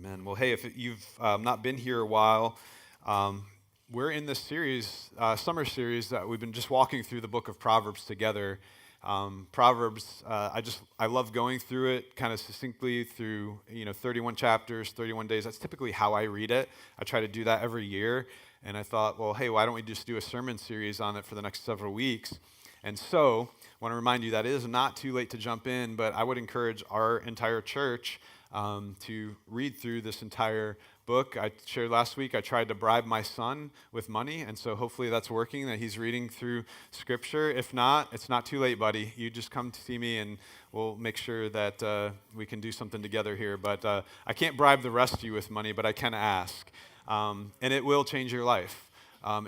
Amen. Well, hey, if you've not been here a while, we're in this series, summer series that we've been just walking through the book of Proverbs together. Proverbs, I love going through it kind of succinctly through 31 chapters, 31 days. That's typically how I read it. I try to do that every year, and I thought, well, hey, why don't we just do a sermon series on it for the next several weeks? And so, I want to remind you that it is not too late to jump in, but I would encourage our entire church to read through this entire book. I shared last week, I tried to bribe my son with money, and so hopefully that's working, that he's reading through Scripture. If not, it's not too late, buddy. You just come to see me, and we'll make sure that we can do something together here. But I can't bribe the rest of you with money, but I can ask. And it will change your life.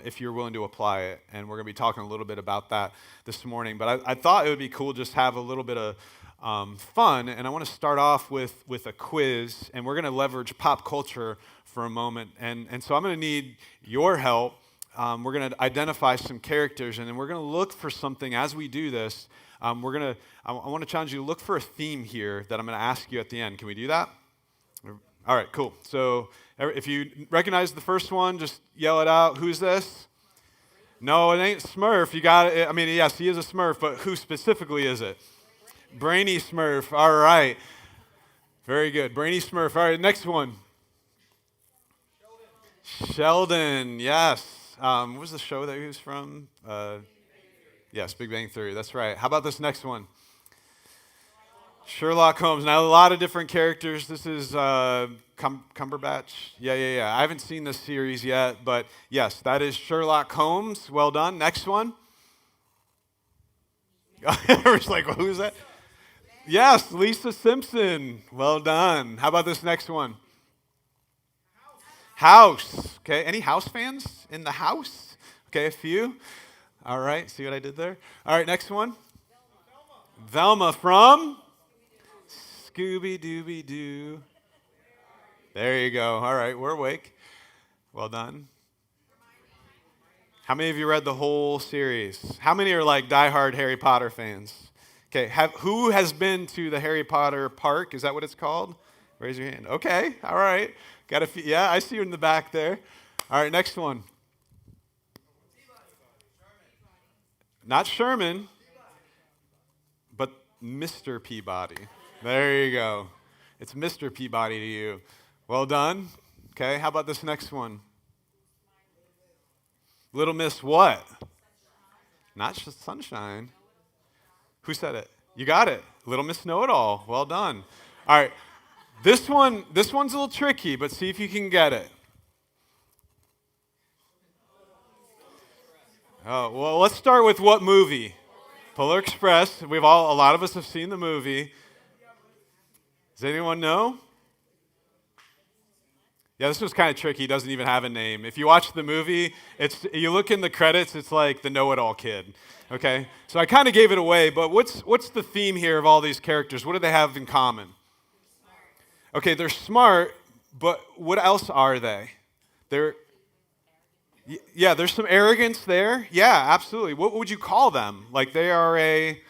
If you're willing to apply it. And we're going to be talking a little bit about that this morning. But I thought it would be cool just to have a little bit of fun. And I want to start off with a quiz. And we're going to leverage pop culture for a moment. And so I'm going to need your help. We're going to identify some characters. And then we're going to look for something as we do this. I want to challenge you to look for a theme here that I'm going to ask you at the end. Can we do that? All right, cool. So if you recognize the first one, just yell it out. Who's this? No, it ain't Smurf. You got it. I mean, yes, he is a Smurf, but who specifically is it? Brainy Smurf. All right. Very good. Brainy Smurf. All right, next one. Sheldon. Yes. What was the show that he was from? Yes, Big Bang Theory. That's right. How about this next one? Sherlock Holmes. Now, a lot of different characters. This is Cumberbatch. Yeah. I haven't seen this series yet, but yes, that is Sherlock Holmes. Well done. Next one. Everyone's like, well, who's that? Yes, Lisa Simpson. Well done. How about this next one? House. Okay, any House fans in the house? Okay, a few. All right, see what I did there? All right, next one. Velma from Scooby-Dooby-Doo. There you go. All right, we're awake. Well done. How many of you read the whole series? How many are like diehard Harry Potter fans? Okay, who has been to the Harry Potter park? Is that what it's called? Raise your hand. Okay, all right. Got a few. Yeah, I see you in the back there. All right, next one. Not Sherman, but Mr. Peabody. There you go. It's Mr. Peabody to you. Well done. Okay, how about this next one? Little Miss what? Not just Sunshine. Who said it? You got it. Little Miss Know-It-All. Well done. All right. This one's a little tricky, but see if you can get it. Oh, well, let's start with what movie? Polar Express. A lot of us have seen the movie. Does anyone know? Yeah, this was kind of tricky. It doesn't even have a name. If you watch the movie, you look in the credits, it's like the know-it-all kid. Okay? So I kind of gave it away, but what's the theme here of all these characters? What do they have in common? Okay, they're smart, but what else are they? There's some arrogance there. Yeah, absolutely. What would you call them? Like they are a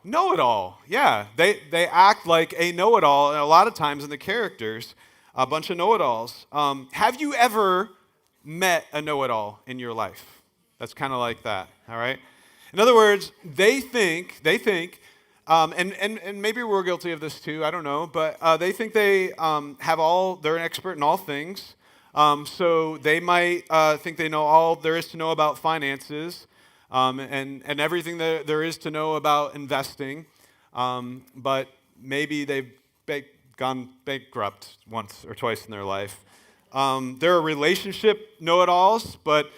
know-it-all. Yeah, they act like a know-it-all, and a lot of times in the characters, a bunch of know-it-alls. Have you ever met a know-it-all in your life? That's kind of like that, all right? In other words, they think, and maybe we're guilty of this too, I don't know, but they think they're an expert in all things. So they might think they know all there is to know about finances and everything that there is to know about investing, but maybe they've gone bankrupt once or twice in their life. There are relationship know-it-alls, but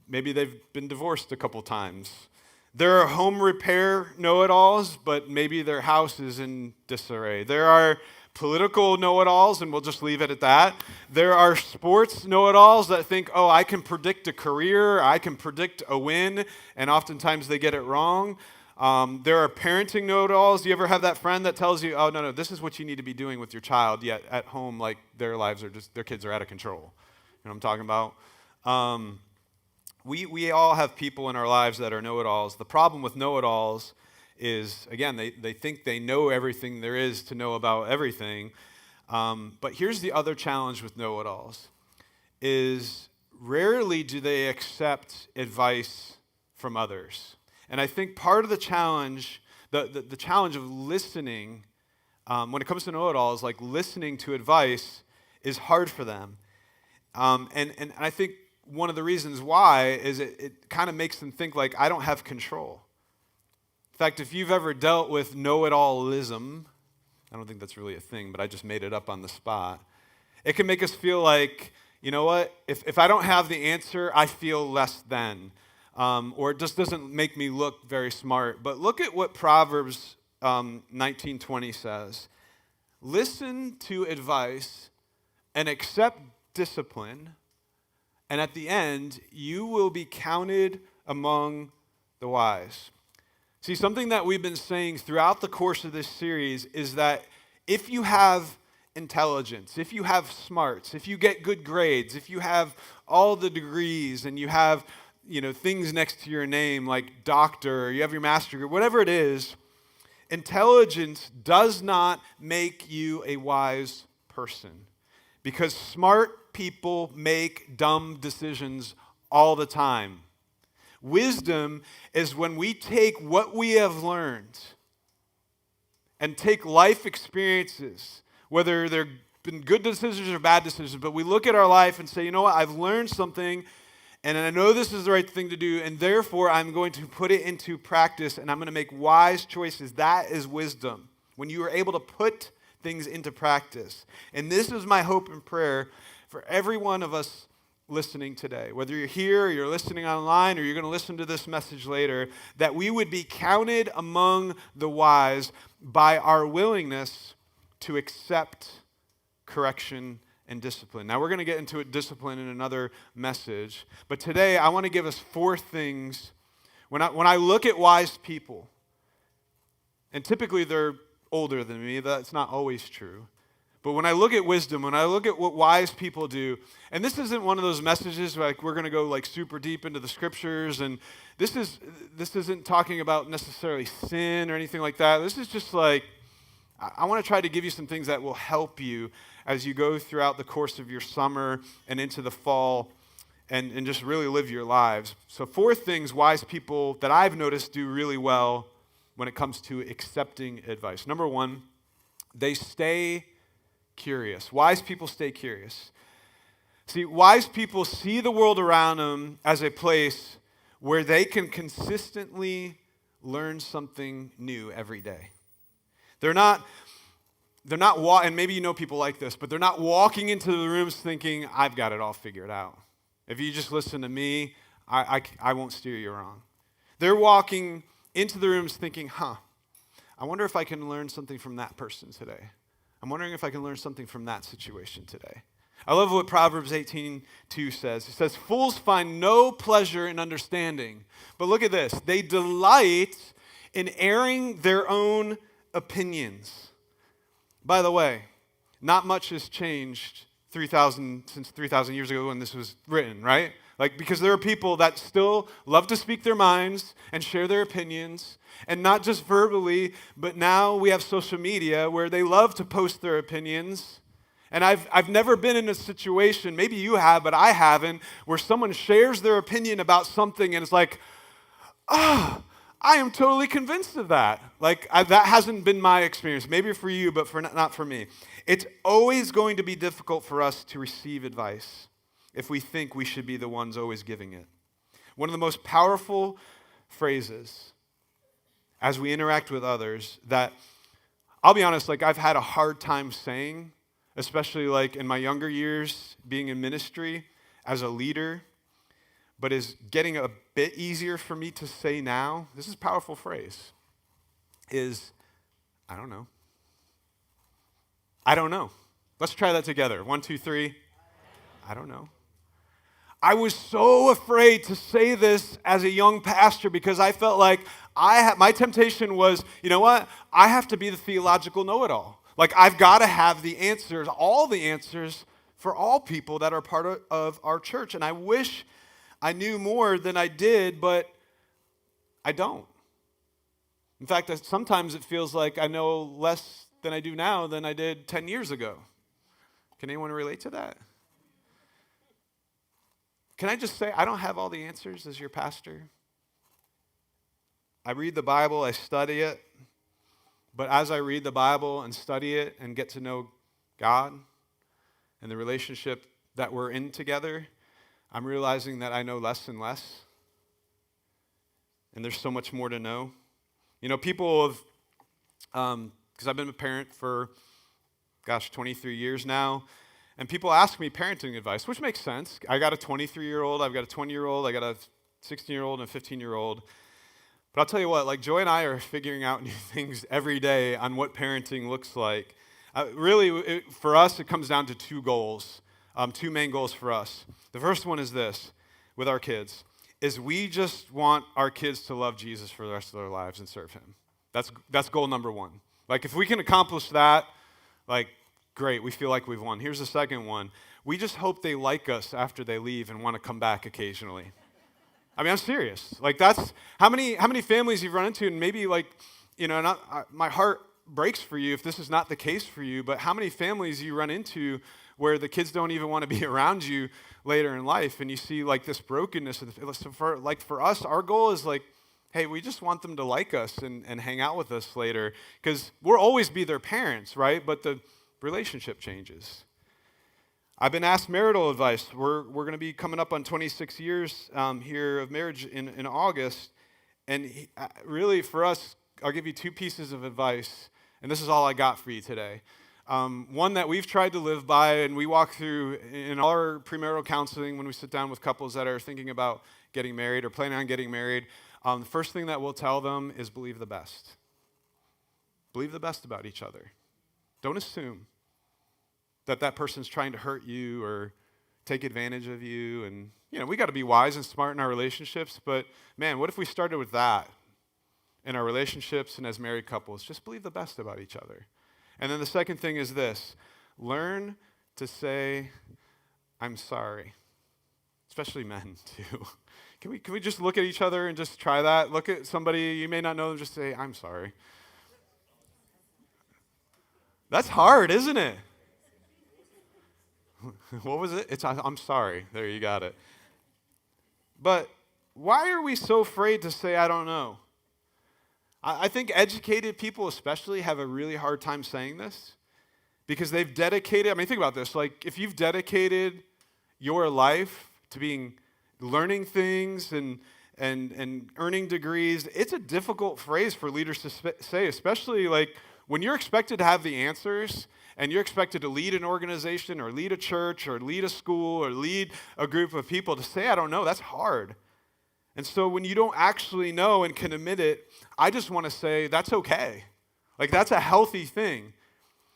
maybe they've been divorced a couple times. There are home repair know-it-alls, but maybe their house is in disarray. There are political know-it-alls, and we'll just leave it at that. There are sports know-it-alls that think, oh, I can predict a career, I can predict a win, and oftentimes they get it wrong. There are parenting know-it-alls. Do you ever have that friend that tells you, oh, no, this is what you need to be doing with your child, yet at home, like, their kids are out of control. You know what I'm talking about? We all have people in our lives that are know-it-alls. The problem with know-it-alls is, again, they think they know everything there is to know about everything, But here's the other challenge with know-it-alls, is rarely do they accept advice from others. And I think part of the challenge, the challenge of listening, when it comes to know-it-alls, like listening to advice is hard for them. And I think one of the reasons why is it kind of makes them think like, I don't have control. In fact, if you've ever dealt with know-it-allism, I don't think that's really a thing, but I just made it up on the spot. It can make us feel like, you know what, if I don't have the answer, I feel less than. Or it just doesn't make me look very smart. But look at what Proverbs 19:20 says. Listen to advice and accept discipline, and at the end, you will be counted among the wise. See, something that we've been saying throughout the course of this series is that if you have intelligence, if you have smarts, if you get good grades, if you have all the degrees and you have, things next to your name like doctor, or you have your master's degree, whatever it is, intelligence does not make you a wise person, because smart people make dumb decisions all the time. Wisdom is when we take what we have learned and take life experiences, whether they've been good decisions or bad decisions, but we look at our life and say, you know what, I've learned something, and I know this is the right thing to do, and therefore I'm going to put it into practice, and I'm going to make wise choices. That is wisdom, when you are able to put things into practice. And this is my hope and prayer for every one of us listening today, whether you're here or you're listening online or you're going to listen to this message later, that we would be counted among the wise by our willingness to accept correction and discipline. Now, we're going to get into discipline in another message, but today I want to give us 4 things. When I look at wise people, and typically they're older than me, that's not always true. But when I look at wisdom, when I look at what wise people do, and this isn't one of those messages like we're going to go like super deep into the scriptures, and this isn't talking about necessarily sin or anything like that. This is just like, I want to try to give you some things that will help you as you go throughout the course of your summer and into the fall and just really live your lives. So 4 things wise people that I've noticed do really well when it comes to accepting advice. Number 1, they stay curious. Wise people stay curious. See, wise people see the world around them as a place where they can consistently learn something new every day. They're not and maybe you know people like this, but they're not walking into the rooms thinking, I've got it all figured out. If you just listen to me, I won't steer you wrong. They're walking into the rooms thinking, I wonder if I can learn something from that person today. I'm wondering if I can learn something from that situation today. I love what Proverbs 18:2 says. It says, fools find no pleasure in understanding. But look at this. They delight in airing their own opinions. By the way, not much has changed since 3,000 years ago when this was written, right? Because there are people that still love to speak their minds and share their opinions, and not just verbally, but now we have social media where they love to post their opinions. And I've never been in a situation, maybe you have, but I haven't, where someone shares their opinion about something and it's like, I am totally convinced of that. That hasn't been my experience. Maybe for you, but not for me. It's always going to be difficult for us to receive advice if we think we should be the ones always giving it. One of the most powerful phrases as we interact with others that, I'll be honest, I've had a hard time saying, especially in my younger years, being in ministry as a leader, but is getting a bit easier for me to say now. This is a powerful phrase, is, I don't know. I don't know. Let's try that together. 1, 2, 3. I don't know. I was so afraid to say this as a young pastor because I felt like my temptation was, you know what? I have to be the theological know-it-all. I've got to have the answers, all the answers for all people that are part of our church. And I wish I knew more than I did, but I don't. In fact, sometimes it feels like I know less than I do now than I did 10 years ago. Can anyone relate to that? Can I just say, I don't have all the answers as your pastor. I read the Bible, I study it, but as I read the Bible and study it and get to know God and the relationship that we're in together, I'm realizing that I know less and less, and there's so much more to know. You know, people have, because I've been a parent for, 23 years now, and people ask me parenting advice, which makes sense. I got a 23-year-old, I've got a 20-year-old, I got a 16-year-old and a 15-year-old. But I'll tell you what, like Joy and I are figuring out new things every day on what parenting looks like. For us, it comes down to two goals, two main goals for us. The first one is this, with our kids, is we just want our kids to love Jesus for the rest of their lives and serve him. That's goal number one. Like if we can accomplish that, like great, we feel like we've won. Here's the second one. We just hope they like us after they leave and want to come back occasionally. I mean, I'm serious. Like that's how many families you've run into, and maybe like, you know, my heart breaks for you if this is not the case for you, but how many families you run into where the kids don't even want to be around you later in life, and you see like this brokenness. For us, our goal is like, hey, we just want them to like us and hang out with us later, because we'll always be their parents, right? But the relationship changes. I've been asked marital advice. We're going to be coming up on 26 years here of marriage in August, and really for us, I'll give you two pieces of advice, and this is all I got for you today. One that we've tried to live by, and we walk through in our premarital counseling when we sit down with couples that are thinking about getting married or planning on getting married. The first thing that we'll tell them is believe the best. Believe the best about each other. Don't assume that person's trying to hurt you or take advantage of you. And, you know, we got to be wise and smart in our relationships, but man, what if we started with that in our relationships and as married couples? Just believe the best about each other. And then the second thing is this: learn to say, I'm sorry. Especially men, too. Can we just look at each other and just try that? Look at somebody, you may not know them, just say, I'm sorry. That's hard, isn't it? What was it? I'm sorry. There, you got it. But why are we so afraid to say, I don't know? I think educated people especially have a really hard time saying this because they've dedicated, I mean, think about this. Like, if you've dedicated your life to learning things and earning degrees, it's a difficult phrase for leaders to say, especially like when you're expected to have the answers and you're expected to lead an organization or lead a church or lead a school or lead a group of people. To say, I don't know, that's hard. And so when you don't actually know and can admit it, I just want to say that's okay. Like, that's a healthy thing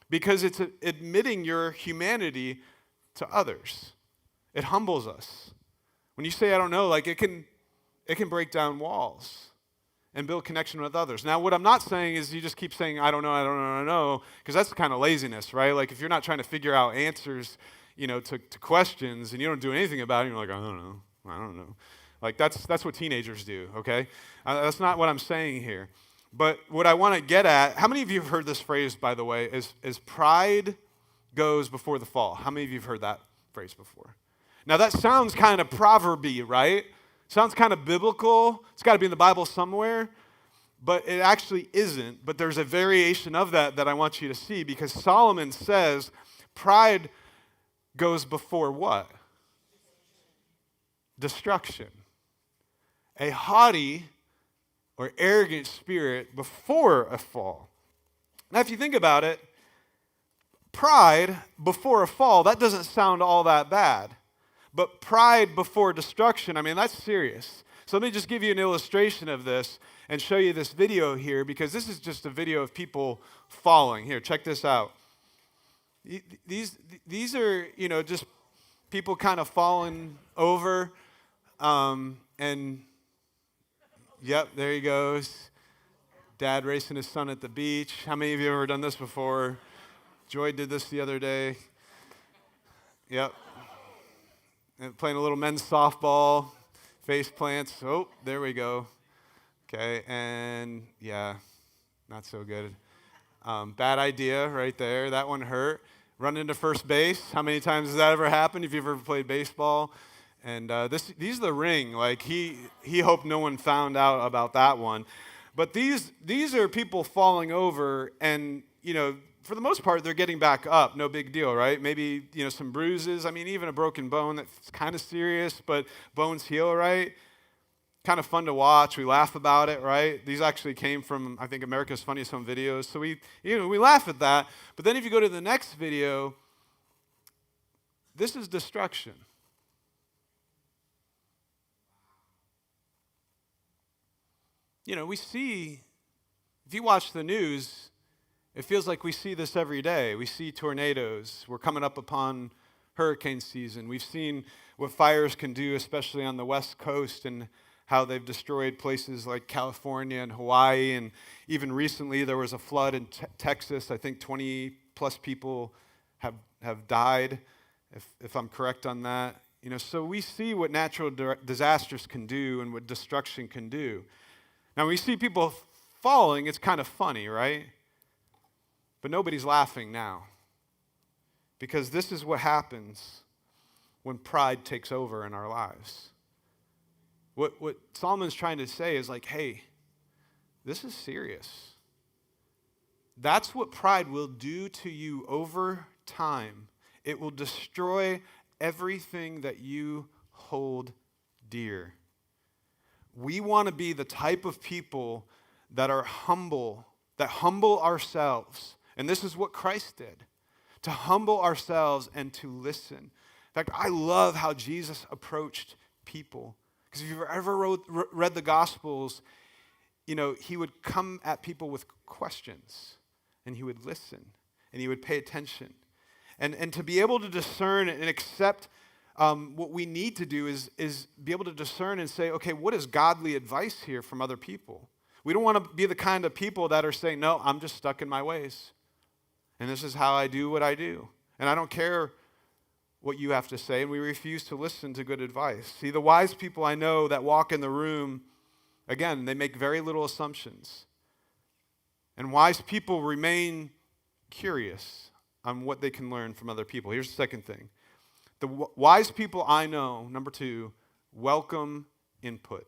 because it's admitting your humanity to others. It humbles us. When you say I don't know, like it can break down walls and build connection with others. Now, what I'm not saying is you just keep saying I don't know, I don't know, I don't know, because that's kind of laziness, right? Like if you're not trying to figure out answers, you know, to questions and you don't do anything about it, you're like, I don't know. Like that's what teenagers do, okay? That's not what I'm saying here. But what I want to get at, how many of you have heard this phrase, by the way, is pride goes before the fall? How many of you have heard that phrase before? Now that sounds kind of proverby, right? Sounds kind of biblical. It's got to be in the Bible somewhere, but it actually isn't. But there's a variation of that I want you to see, because Solomon says pride goes before what? Destruction. A haughty or arrogant spirit before a fall. Now, if you think about it, pride before a fall, that doesn't sound all that bad. But pride before destruction, I mean, that's serious. So let me just give you an illustration of this and show you this video here, because this is just a video of people falling. Here, check this out. These are, you know, just people kind of falling over. And, yep, there he goes. Dad racing his son at the beach. How many of you have ever done this before? Joy did this the other day. Yep. And playing a little men's softball, face plants. Oh, there we go. Okay, and yeah, not so good. Bad idea right there. That one hurt. run into first base. How many times has that ever happened if you've ever played baseball? And these are the ring. Like he hoped no one found out about that one. But these are people falling over, and for the most part, they're getting back up. No big deal, right? Maybe some bruises. I mean, even a broken bone, that's kind of serious, but bones heal, right? Kind of fun to watch. We laugh about it, right? These actually came from, I think, America's Funniest Home Videos. So we laugh at that. But then if you go to the next video, this is destruction. We see, if you watch the news, it feels like we see this every day. We see tornadoes. We're coming up upon hurricane season. We've seen what fires can do, especially on the West Coast, and how they've destroyed places like California and Hawaii. And even recently, there was a flood in Texas. I think 20 plus people have died, if I'm correct on that. So we see what natural disasters can do and what destruction can do. Now, when we see people falling, it's kind of funny, right? But nobody's laughing now. Because this is what happens when pride takes over in our lives. What Solomon's trying to say is like, hey, this is serious. That's what pride will do to you over time. It will destroy everything that you hold dear. We want to be the type of people that are humble, that humble ourselves. And this is what Christ did, to humble ourselves and to listen. In fact, I love how Jesus approached people. Because if you've ever read the Gospels, he would come at people with questions, and he would listen, and he would pay attention. And to be able to discern and accept what we need to do is be able to discern and say, okay, what is godly advice here from other people? We don't want to be the kind of people that are saying, no, I'm just stuck in my ways. And this is how I do what I do. And I don't care what you have to say, and we refuse to listen to good advice. See, the wise people I know that walk in the room, again, they make very little assumptions. And wise people remain curious on what they can learn from other people. Here's the second thing. The wise people I know, number 2, welcome input.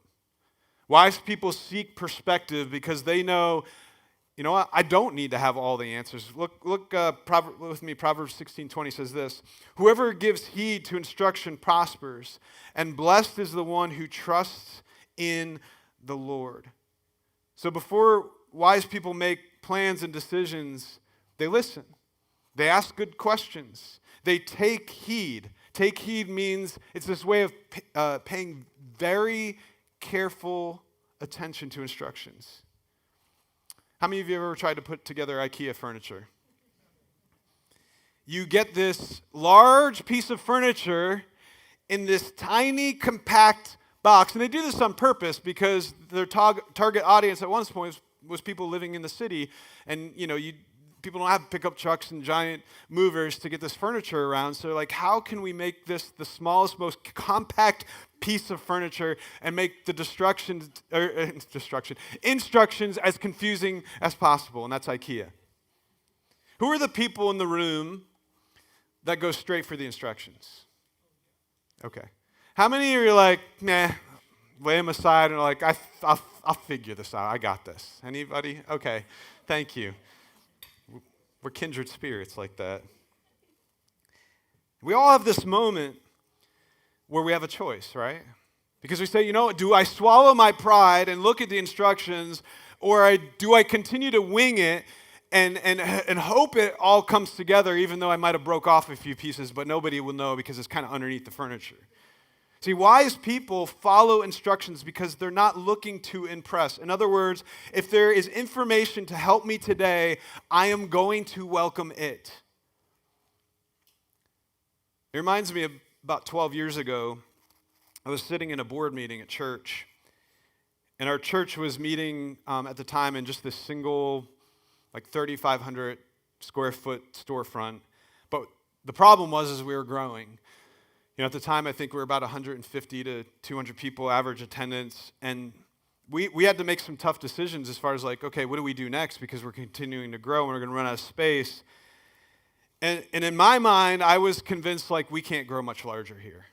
Wise people seek perspective because they know, what? I don't need to have all the answers. Look with me, Proverbs 16:20 says this, whoever gives heed to instruction prospers, and blessed is the one who trusts in the Lord. So before wise people make plans and decisions, they listen. They ask good questions. They take heed. Take heed means it's this way of paying very careful attention to instructions. How many of you have ever tried to put together IKEA furniture? You get this large piece of furniture in this tiny, compact box. And they do this on purpose because their target audience at one point was people living in the city. And, people don't have pickup trucks and giant movers to get this furniture around. So they're like, how can we make this the smallest, most compact piece of furniture and make the instructions as confusing as possible? And that's IKEA. Who are the people in the room that go straight for the instructions? Okay. How many of you are like, nah, lay them aside and are like, I'll figure this out. I got this. Anybody? Okay. Thank you. We're kindred spirits like that. We all have this moment where we have a choice, right? Because we say, do I swallow my pride and look at the instructions, or do I continue to wing it and hope it all comes together, even though I might have broke off a few pieces, but nobody will know because it's kind of underneath the furniture. See, wise people follow instructions because they're not looking to impress. In other words, if there is information to help me today, I am going to welcome it. It reminds me of about 12 years ago, I was sitting in a board meeting at church, and our church was meeting at the time in just this single, 3,500 square foot storefront. But the problem was we were growing. At the time, I think we were about 150 to 200 people, average attendance, and we had to make some tough decisions as far as okay, what do we do next? Because we're continuing to grow and we're going to run out of space. And in my mind, I was convinced like we can't grow much larger here.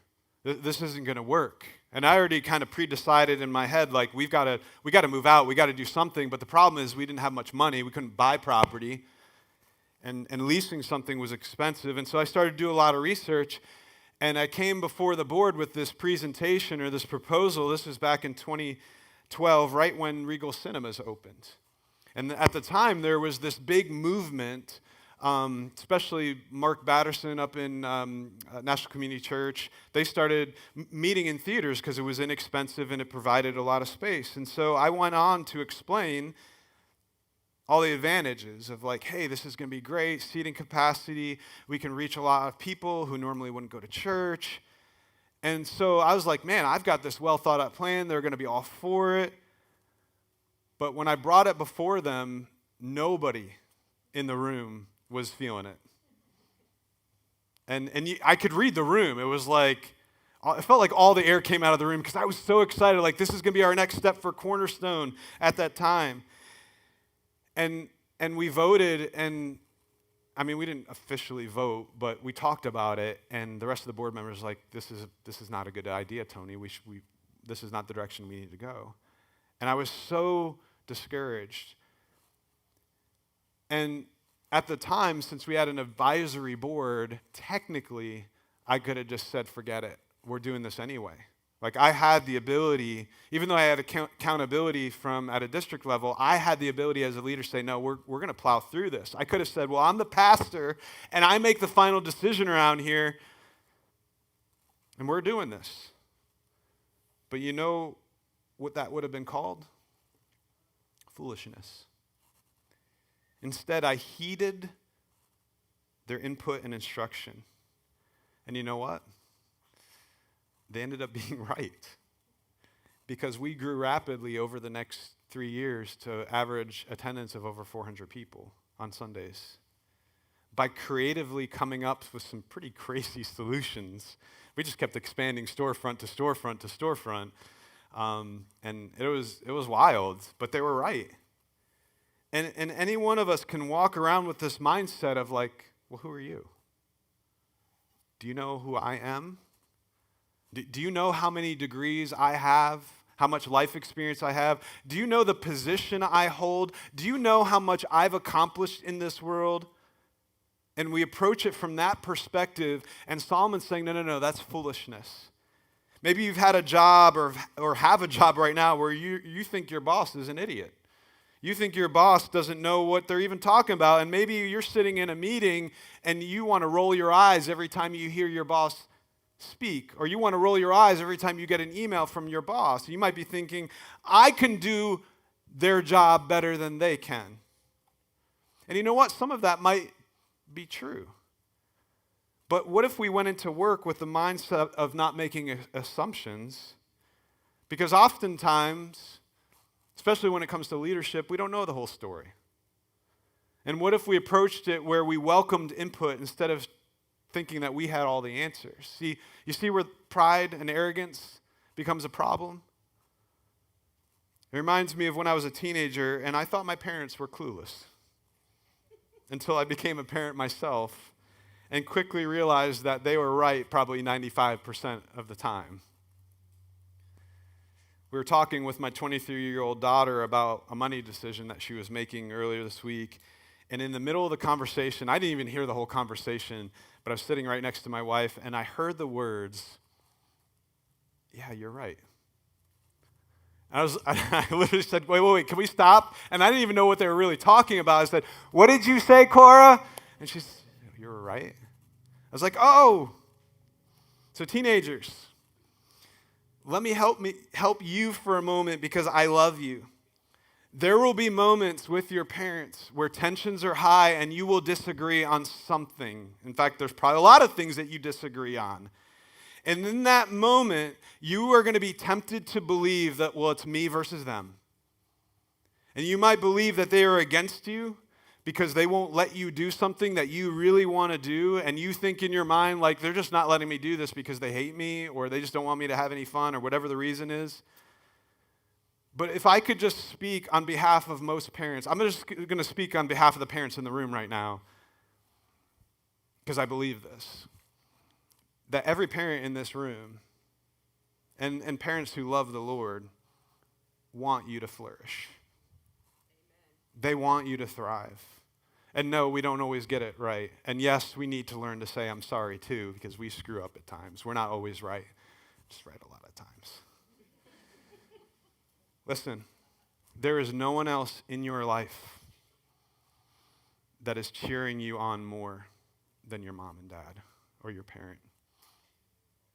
This isn't going to work. And I already kind of pre-decided in my head like we got to move out, we got to do something. But the problem is we didn't have much money. We couldn't buy property, and leasing something was expensive. And so I started to do a lot of research, and I came before the board with this presentation or this proposal. This was back in 2012, right when Regal Cinemas opened. And at the time, there was this big movement, especially Mark Batterson up in National Community Church. They started meeting in theaters because it was inexpensive and it provided a lot of space. And so I went on to explain all the advantages of like, hey, this is going to be great, seating capacity. We can reach a lot of people who normally wouldn't go to church. And so I was like, man, I've got this well thought out plan. They're going to be all for it. But when I brought it before them, nobody in the room was feeling it. And I could read the room. It was like, it felt like all the air came out of the room because I was so excited. Like, this is going to be our next step for Cornerstone at that time. And we voted, and I mean, we didn't officially vote, but we talked about it, and the rest of the board members were like, this is not a good idea, Tony. This is not the direction we need to go. And I was so discouraged. And at the time, since we had an advisory board, technically, I could have just said, forget it. We're doing this anyway. Like, I had the ability, even though I had accountability from at a district level, I had the ability as a leader to say, no, we're going to plow through this. I could have said, well, I'm the pastor, and I make the final decision around here, and we're doing this. But you know what that would have been called? Foolishness. Instead, I heeded their input and instruction. And you know what? They ended up being right. Because we grew rapidly over the next 3 years to average attendance of over 400 people on Sundays. By creatively coming up with some pretty crazy solutions, we just kept expanding storefront to storefront to storefront. And it was wild, but they were right. And any one of us can walk around with this mindset of like, well, who are you? Do you know who I am? Do you know how many degrees I have? How much life experience I have? Do you know the position I hold? Do you know how much I've accomplished in this world? And we approach it from that perspective, and Solomon's saying, no, that's foolishness. Maybe you've had a job or have a job right now where you think your boss is an idiot. You think your boss doesn't know what they're even talking about, and maybe you're sitting in a meeting and you want to roll your eyes every time you hear your boss speak, or you want to roll your eyes every time you get an email from your boss. You might be thinking, I can do their job better than they can. And you know what? Some of that might be true. But what if we went into work with the mindset of not making assumptions? Because oftentimes, especially when it comes to leadership, we don't know the whole story. And what if we approached it where we welcomed input instead of thinking that we had all the answers? You see where pride and arrogance becomes a problem? It reminds me of when I was a teenager and I thought my parents were clueless until I became a parent myself and quickly realized that they were right probably 95% of the time. We were talking with my 23-year-old daughter about a money decision that she was making earlier this week. And in the middle of the conversation, I didn't even hear the whole conversation, but I was sitting right next to my wife, and I heard the words, yeah, you're right. I literally said, wait, can we stop? And I didn't even know what they were really talking about. I said, what did you say, Cora? And she said, you were right. I was like, oh. So teenagers, let me help you for a moment because I love you. There will be moments with your parents where tensions are high and you will disagree on something. In fact, there's probably a lot of things that you disagree on. And in that moment, you are going to be tempted to believe that, well, it's me versus them. And you might believe that they are against you because they won't let you do something that you really want to do, and you think in your mind, like, they're just not letting me do this because they hate me or they just don't want me to have any fun or whatever the reason is. But if I could just speak on behalf of most parents, I'm just going to speak on behalf of the parents in the room right now. because I believe this, that every parent in this room and parents who love the Lord want you to flourish. They want you to thrive. And no, we don't always get it right. And yes, we need to learn to say I'm sorry too, because we screw up at times. We're not always right, just right a lot of times. Listen, there is no one else in your life that is cheering you on more than your mom and dad or your parent.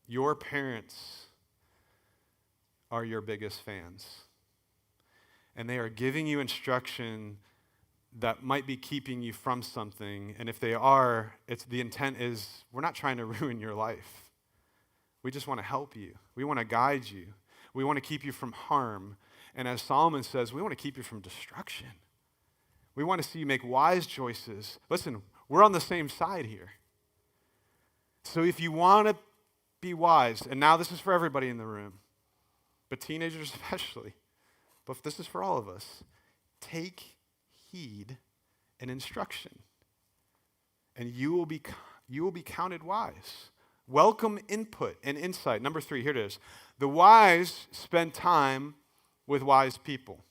Your parents are your biggest fans. And they are giving you instruction that might be keeping you from something. And if they are, the intent is we're not trying to ruin your life. We just want to help you. We want to guide you. We want to keep you from harm. And as Solomon says, we want to keep you from destruction. We want to see you make wise choices. Listen, we're on the same side here. So if you want to be wise, and now this is for everybody in the room, but teenagers especially, but this is for all of us, take heed and instruction, and you will be counted wise. Welcome input and insight. Number 3, here it is. The wise spend time with wise people.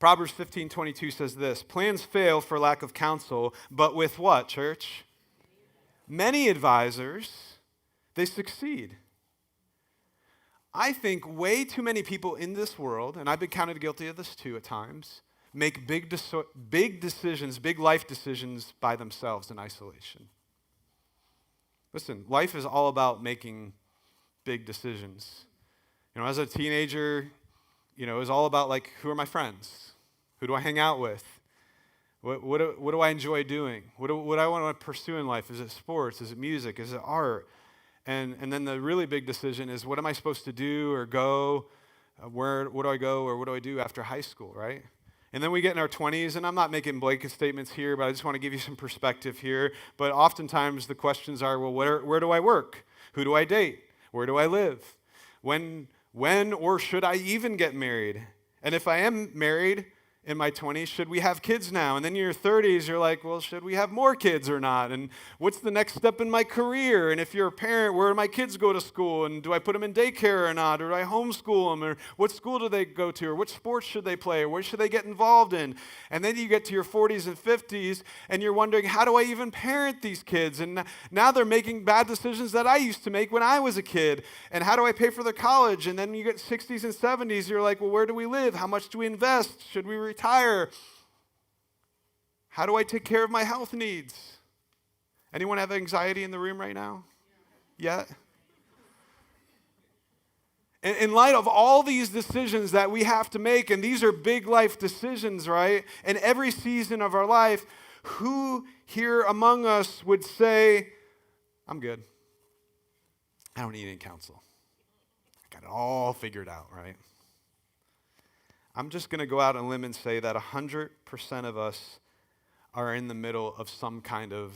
Proverbs 15:22 says this, plans fail for lack of counsel, but with what, church? Many advisors, they succeed. I think way too many people in this world, and I've been counted guilty of this too at times, make big decisions, big life decisions by themselves in isolation. Listen, life is all about making big decisions. As a teenager, it was all about like, who are my friends? Who do I hang out with? What do I enjoy doing? What do I want to pursue in life? Is it sports? Is it music? Is it art? And then the really big decision is, what am I supposed to do or go? What do I go or what do I do after high school, right? And then we get in our 20s, and I'm not making blanket statements here, but I just want to give you some perspective here. But oftentimes the questions are, well, where do I work? Who do I date? Where do I live? When or should I even get married? And if I am married in my 20s, should we have kids now? And then in your 30s, you're like, well, should we have more kids or not? And what's the next step in my career? And if you're a parent, where do my kids go to school? And do I put them in daycare or not? Or do I homeschool them? Or what school do they go to? Or which sports should they play? Or what should they get involved in? And then you get to your 40s and 50s, and you're wondering, how do I even parent these kids? And now they're making bad decisions that I used to make when I was a kid. And how do I pay for their college? And then you get 60s and 70s, you're like, well, where do we live? How much do we invest? Should we retire? How do I take care of my health needs? Anyone have anxiety in the room right now? Yet? In light of all these decisions that we have to make, and these are big life decisions, right? In every season of our life, who here among us would say, I'm good. I don't need any counsel. I got it all figured out, right? I'm just going to go out on a limb and say that 100% of us are in the middle of some kind of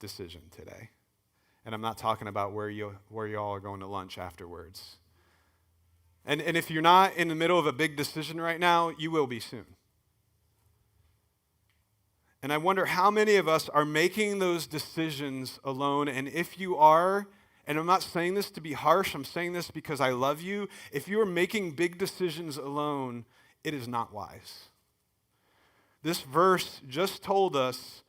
decision today. And I'm not talking about where you all are going to lunch afterwards. And if you're not in the middle of a big decision right now, you will be soon. And I wonder how many of us are making those decisions alone. And if you are, and I'm not saying this to be harsh, I'm saying this because I love you, if you are making big decisions alone, it is not wise. This verse just told us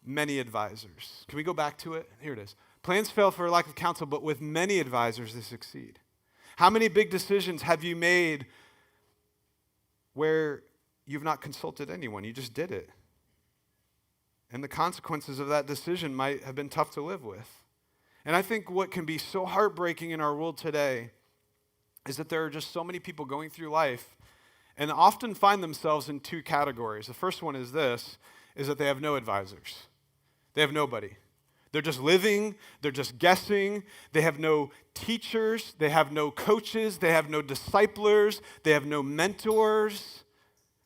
many advisors. Can we go back to it? Here it is. Plans fail for lack of counsel, but with many advisors they succeed. How many big decisions have you made where you've not consulted anyone? You just did it. And the consequences of that decision might have been tough to live with. And I think what can be so heartbreaking in our world today is that there are just so many people going through life and often find themselves in 2 categories. The first one is this, is that they have no advisors. They have nobody. They're just living, they're just guessing, they have no teachers, they have no coaches, they have no disciplers, they have no mentors.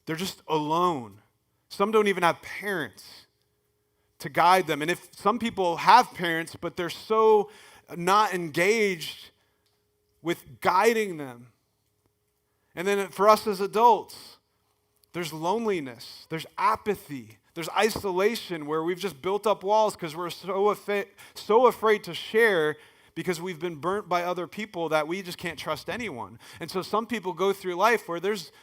They're just alone. Some don't even have parents to guide them. And if some people have parents, but they're so not engaged with guiding them. And then for us as adults, there's loneliness, there's apathy, There's isolation where we've just built up walls because we're so afraid to share because we've been burnt by other people that we just can't trust anyone. And so some people go through life where there's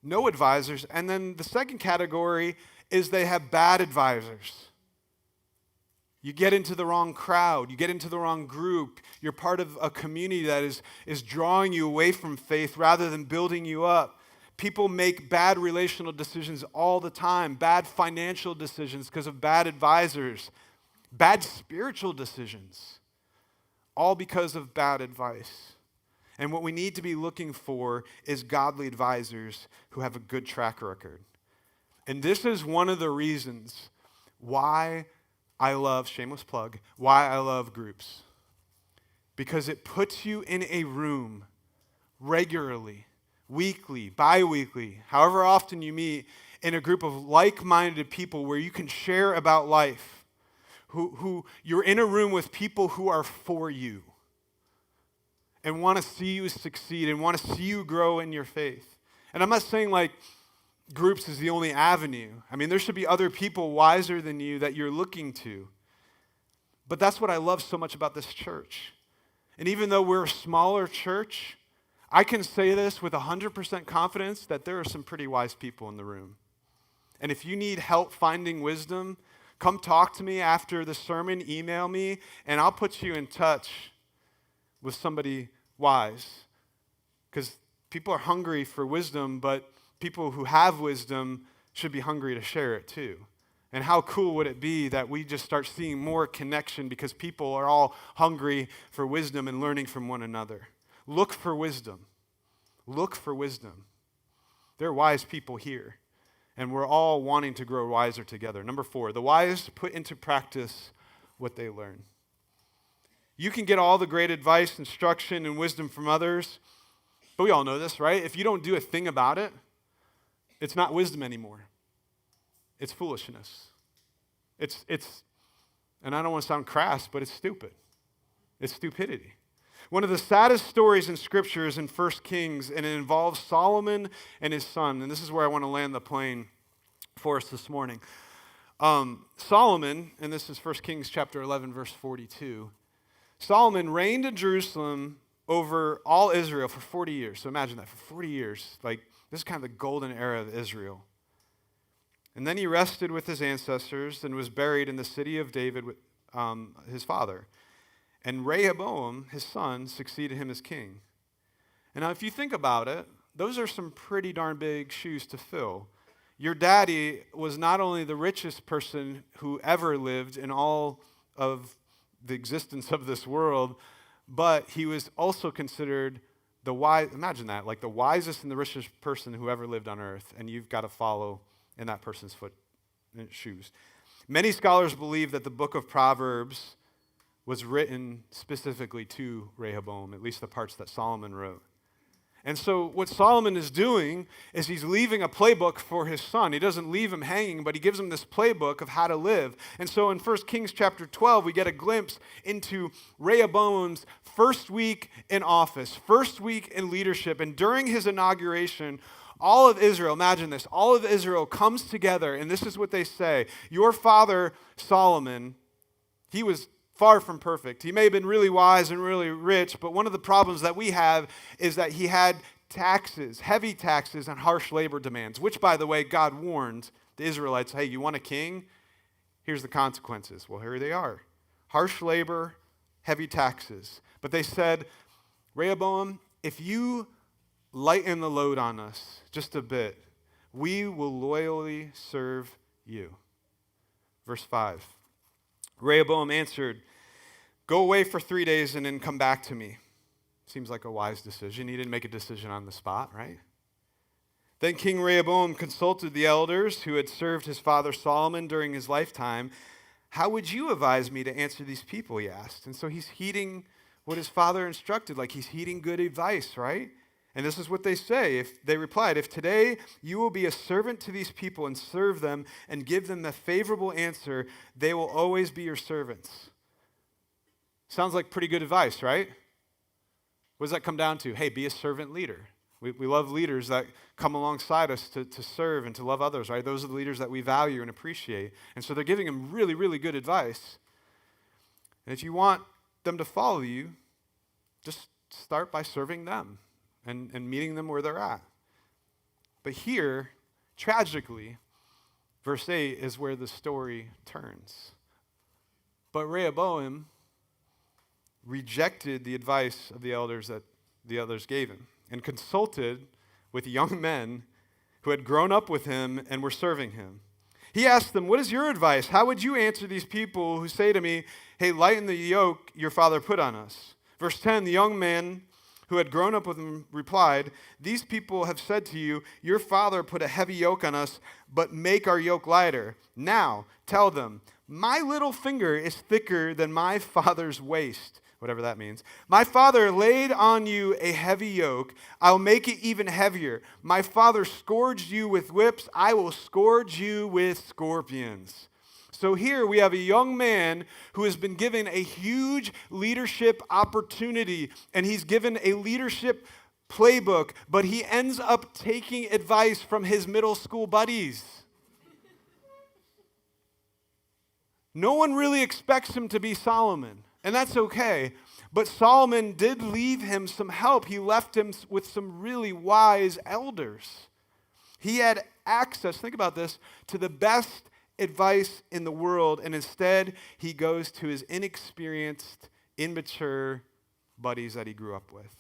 no advisors. And then the second category is they have bad advisors. You get into the wrong crowd. You get into the wrong group. You're part of a community that is drawing you away from faith rather than building you up. People make bad relational decisions all the time, bad financial decisions because of bad advisors, bad spiritual decisions, all because of bad advice. And what we need to be looking for is godly advisors who have a good track record. And this is one of the reasons why I love, shameless plug, why I love groups. Because it puts you in a room regularly, weekly, bi-weekly, however often you meet, in a group of like-minded people where you can share about life, who you're in a room with people who are for you and want to see you succeed and want to see you grow in your faith. And I'm not saying like groups is the only avenue. I mean, there should be other people wiser than you that you're looking to. But that's what I love so much about this church. And even though we're a smaller church, I can say this with 100% confidence that there are some pretty wise people in the room. And if you need help finding wisdom, come talk to me after the sermon, email me, and I'll put you in touch with somebody wise. Because people are hungry for wisdom, but people who have wisdom should be hungry to share it too. And how cool would it be that we just start seeing more connection because people are all hungry for wisdom and learning from one another. Look for wisdom. Look for wisdom. There are wise people here, and we're all wanting to grow wiser together. Number 4, the wise put into practice what they learn. You can get all the great advice, instruction, and wisdom from others, but we all know this, right? If you don't do a thing about it, it's not wisdom anymore. It's foolishness. It's, and I don't want to sound crass, but it's stupid. It's stupidity. One of the saddest stories in Scripture is in 1 Kings, and it involves Solomon and his son. And this is where I want to land the plane for us this morning. Solomon, and this is 1 Kings chapter 11, verse 42. Solomon reigned in Jerusalem over all Israel for 40 years. So imagine that, for 40 years. Like, this is kind of the golden era of Israel. And then he rested with his ancestors and was buried in the city of David with his father. And Rehoboam, his son, succeeded him as king. And now if you think about it, those are some pretty darn big shoes to fill. Your daddy was not only the richest person who ever lived in all of the existence of this world, but he was also considered the wise, imagine that, like the wisest and the richest person who ever lived on earth, and you've got to follow in that person's shoes. Many scholars believe that the book of Proverbs was written specifically to Rehoboam, at least the parts that Solomon wrote. And so what Solomon is doing is he's leaving a playbook for his son. He doesn't leave him hanging, but he gives him this playbook of how to live. And so in 1 Kings chapter 12, we get a glimpse into Rehoboam's first week in office, first week in leadership. And during his inauguration, all of Israel, imagine this, all of Israel comes together, and this is what they say. Your father, Solomon, he was far from perfect. He may have been really wise and really rich, but one of the problems that we have is that he had taxes, heavy taxes, and harsh labor demands, which, by the way, God warned the Israelites, hey, you want a king? Here's the consequences. Well, here they are. Harsh labor, heavy taxes. But they said, Rehoboam, if you lighten the load on us just a bit, we will loyally serve you. Verse 5. Rehoboam answered, go away for 3 days and then come back to me. Seems like a wise decision. He didn't make a decision on the spot, right? Then King Rehoboam consulted the elders who had served his father Solomon during his lifetime. How would you advise me to answer these people, he asked. And so he's heeding what his father instructed, like he's heeding good advice, right? And this is what they say. They replied, if today you will be a servant to these people and serve them and give them the favorable answer, they will always be your servants. Sounds like pretty good advice, right? What does that come down to? Hey, be a servant leader. We love leaders that come alongside us to serve and to love others, right? Those are the leaders that we value and appreciate. And so they're giving them really, really good advice. And if you want them to follow you, just start by serving them and meeting them where they're at. But here, tragically, verse 8 is where the story turns. But Rehoboam rejected the advice of the elders that the others gave him and consulted with young men who had grown up with him and were serving him. He asked them, "What is your advice? How would you answer these people who say to me, 'Hey, lighten the yoke your father put on us'?" Verse 10, the young man who had grown up with him replied, "These people have said to you, 'Your father put a heavy yoke on us, but make our yoke lighter.' Now tell them, 'My little finger is thicker than my father's waist,'" whatever that means. "My father laid on you a heavy yoke. I'll make it even heavier. My father scourged you with whips. I will scourge you with scorpions." So here we have a young man who has been given a huge leadership opportunity, and he's given a leadership playbook, but he ends up taking advice from his middle school buddies. No one really expects him to be Solomon, and that's okay. But Solomon did leave him some help. He left him with some really wise elders. He had access, think about this, to the best advice in the world, and instead he goes to his inexperienced, immature buddies that he grew up with.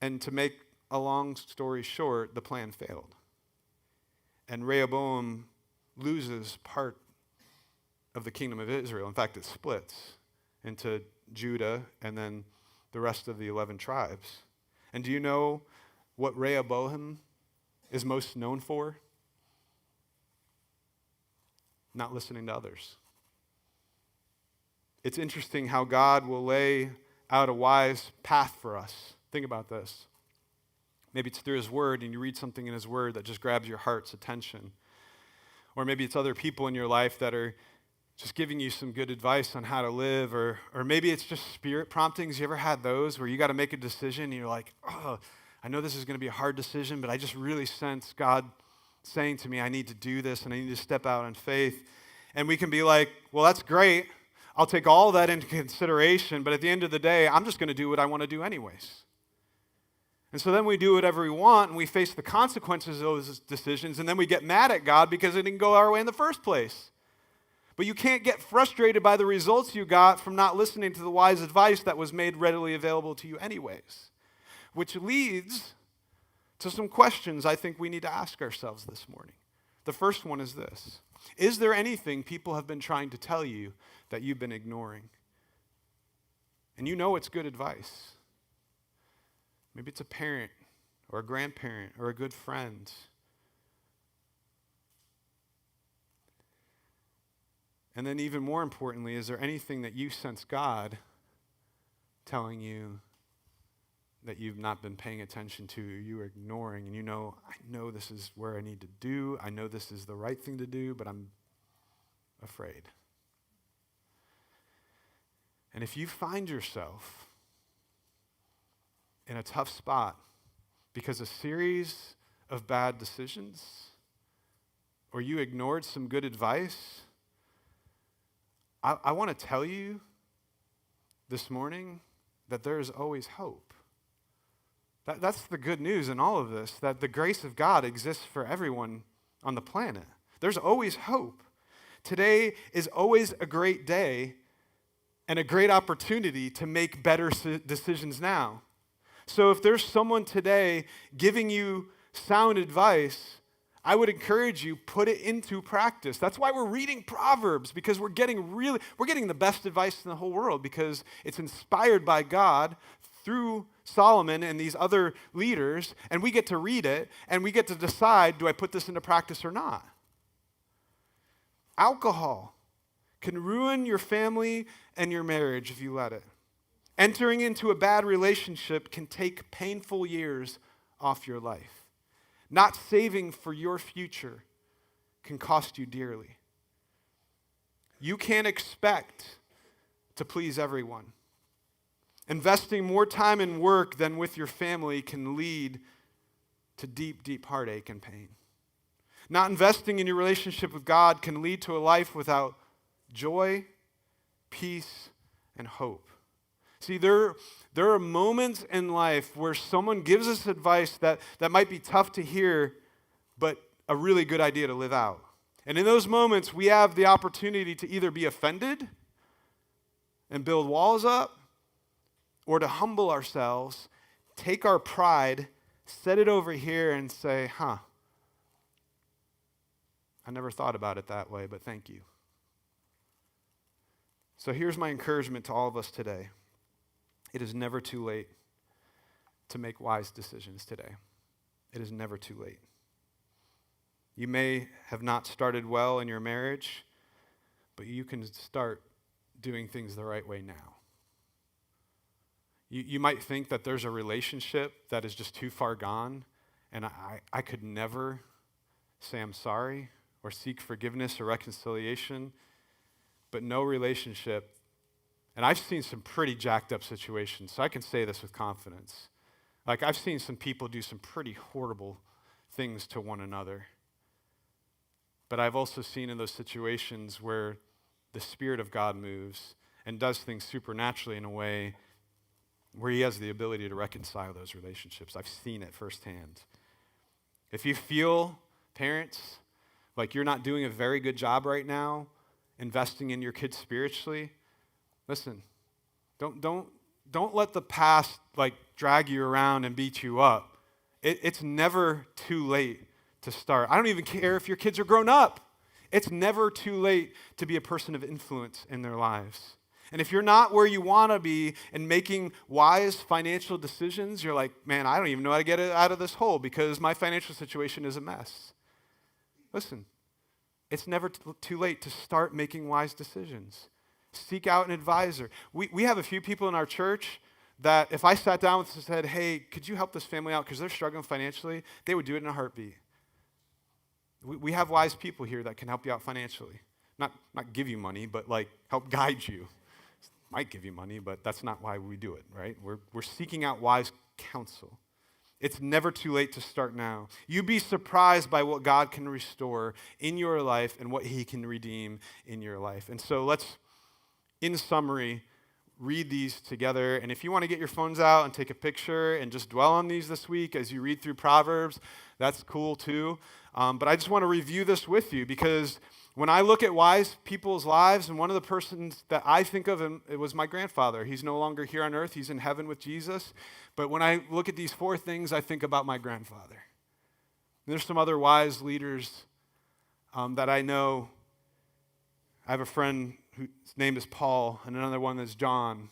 And to make a long story short, the plan failed. And Rehoboam loses part of the kingdom of Israel. In fact, it splits into Judah and then the rest of the 11 tribes. And do you know what Rehoboam is most known for? Not listening to others. It's interesting how God will lay out a wise path for us. Think about this. Maybe it's through his word and you read something in his word that just grabs your heart's attention. Or maybe it's other people in your life that are just giving you some good advice on how to live. Or maybe it's just spirit promptings. You ever had those where you got to make a decision and you're like, "Oh, I know this is going to be a hard decision, but I just really sense God saying to me, I need to do this and I need to step out in faith." And we can be like, "Well, that's great. I'll take all that into consideration, but at the end of the day, I'm just going to do what I want to do anyways." And so then we do whatever we want and we face the consequences of those decisions, and then we get mad at God because it didn't go our way in the first place. But you can't get frustrated by the results you got from not listening to the wise advice that was made readily available to you anyways. Which leads to some questions I think we need to ask ourselves this morning. The first one is this: is there anything people have been trying to tell you that you've been ignoring? And you know it's good advice. Maybe it's a parent or a grandparent or a good friend. And then even more importantly, is there anything that you sense God telling you that you've not been paying attention to, or you are ignoring, and I know this is where I need to do, I know this is the right thing to do, but I'm afraid. And if you find yourself in a tough spot because a series of bad decisions, or you ignored some good advice, I want to tell you this morning that there is always hope. That's the good news in all of this, that the grace of God exists for everyone on the planet. There's always hope. Today is always a great day and a great opportunity to make better decisions now. So if there's someone today giving you sound advice, I would encourage you, put it into practice. That's why we're reading Proverbs, because we're getting the best advice in the whole world, because it's inspired by God through Solomon and these other leaders, and we get to read it, and we get to decide, do I put this into practice or not? Alcohol can ruin your family and your marriage if you let it. Entering into a bad relationship can take painful years off your life. Not saving for your future can cost you dearly. You can't expect to please everyone. Investing more time in work than with your family can lead to deep, deep heartache and pain. Not investing in your relationship with God can lead to a life without joy, peace, and hope. See, there are moments in life where someone gives us advice that might be tough to hear, but a really good idea to live out. And in those moments, we have the opportunity to either be offended and build walls up, or to humble ourselves, take our pride, set it over here, and say, I never thought about it that way, but thank you. So here's my encouragement to all of us today. It is never too late to make wise decisions today. It is never too late. You may have not started well in your marriage, but you can start doing things the right way now. You might think that there's a relationship that is just too far gone, and I could never say I'm sorry or seek forgiveness or reconciliation, but no relationship, and I've seen some pretty jacked up situations, so I can say this with confidence. Like, I've seen some people do some pretty horrible things to one another, but I've also seen in those situations where the Spirit of God moves and does things supernaturally in a way where he has the ability to reconcile those relationships. I've seen it firsthand. If you feel, parents, like you're not doing a very good job right now investing in your kids spiritually, listen, don't let the past drag you around and beat you up. It's never too late to start. I don't even care if your kids are grown up. It's never too late to be a person of influence in their lives. And if you're not where you want to be and making wise financial decisions, you're like, man, I don't even know how to get out of this hole because my financial situation is a mess. Listen, it's never too late to start making wise decisions. Seek out an advisor. We have a few people in our church that if I sat down with them and said, hey, could you help this family out because they're struggling financially, they would do it in a heartbeat. We have wise people here that can help you out financially. Not give you money, but help guide you. Might give you money, but that's not why we do it, right? We're seeking out wise counsel. It's never too late to start now. You'd be surprised by what God can restore in your life and what he can redeem in your life. And so let's, in summary, read these together. And if you want to get your phones out and take a picture and just dwell on these this week as you read through Proverbs, that's cool too. But I just want to review this with you because when I look at wise people's lives, and one of the persons that I think of, it was my grandfather. He's no longer here on earth. He's in heaven with Jesus. But when I look at these four things, I think about my grandfather. And there's some other wise leaders that I know. I have a friend whose name is Paul, and another one is John.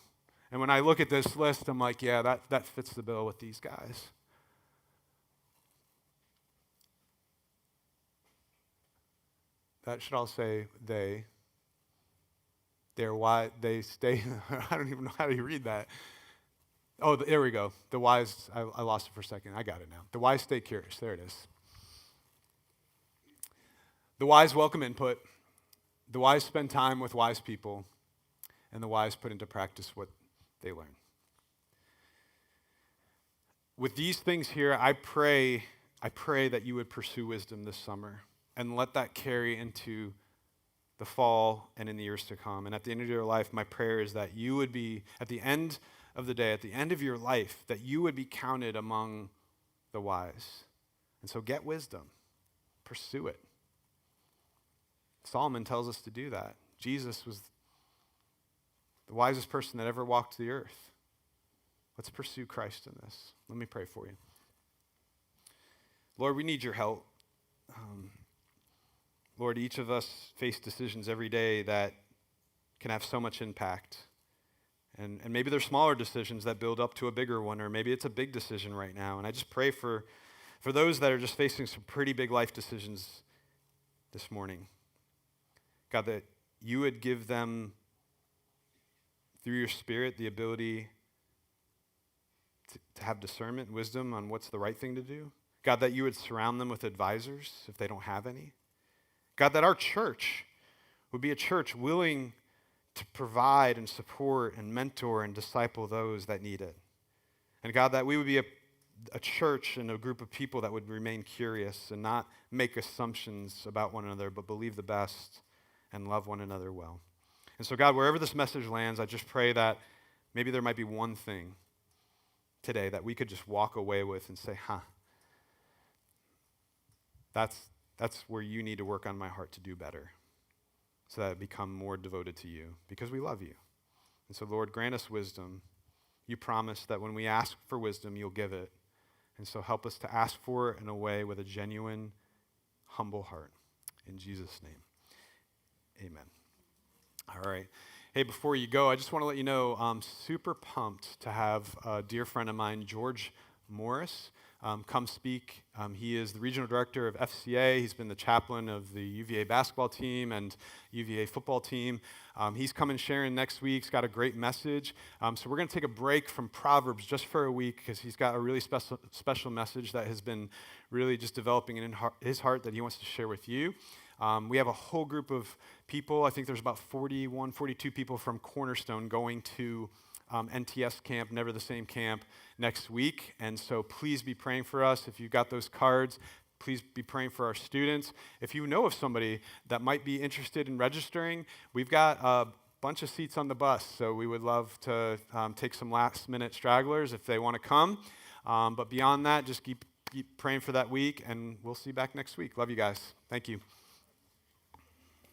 And when I look at this list, I'm like, yeah, that fits the bill with these guys. That should all say they. They're wise. They stay. I don't even know how to read that. Oh, there we go. The wise. I lost it for a second. I got it now. The wise stay curious. There it is. The wise welcome input. The wise spend time with wise people. And the wise put into practice what they learn. With these things here, I pray that you would pursue wisdom this summer. And let that carry into the fall and in the years to come. And at the end of your life, my prayer is that you would be, at the end of the day, at the end of your life, that you would be counted among the wise. And so get wisdom. Pursue it. Solomon tells us to do that. Jesus was the wisest person that ever walked the earth. Let's pursue Christ in this. Let me pray for you. Lord, we need your help. Lord, each of us face decisions every day that can have so much impact. And maybe they're smaller decisions that build up to a bigger one, or maybe it's a big decision right now. And I just pray for those that are just facing some pretty big life decisions this morning. God, that you would give them, through your Spirit, the ability to have discernment and wisdom on what's the right thing to do. God, that you would surround them with advisors if they don't have any. God, that our church would be a church willing to provide and support and mentor and disciple those that need it. And God, that we would be a church and a group of people that would remain curious and not make assumptions about one another, but believe the best and love one another well. And so, God, wherever this message lands, I just pray that maybe there might be one thing today that we could just walk away with and say, that's where you need to work on my heart to do better so that I become more devoted to you because we love you. And so, Lord, grant us wisdom. You promise that when we ask for wisdom, you'll give it. And so help us to ask for it in a way with a genuine, humble heart. In Jesus' name, amen. All right. Hey, before you go, I just want to let you know I'm super pumped to have a dear friend of mine, George Morris, come speak. He is the regional director of FCA. He's been the chaplain of the UVA basketball team and UVA football team. He's coming sharing next week. He's got a great message. So we're going to take a break from Proverbs just for a week because he's got a really special message that has been really just developing in his heart that he wants to share with you. We have a whole group of people. I think there's about 41, 42 people from Cornerstone going to NTS camp, Never the Same camp, next week. And so please be praying for us. If you've got those cards, please be praying for our students. If you know of somebody that might be interested in registering, we've got a bunch of seats on the bus. So we would love to take some last-minute stragglers if they want to come. But beyond that, just keep praying for that week, and we'll see you back next week. Love you guys. Thank you.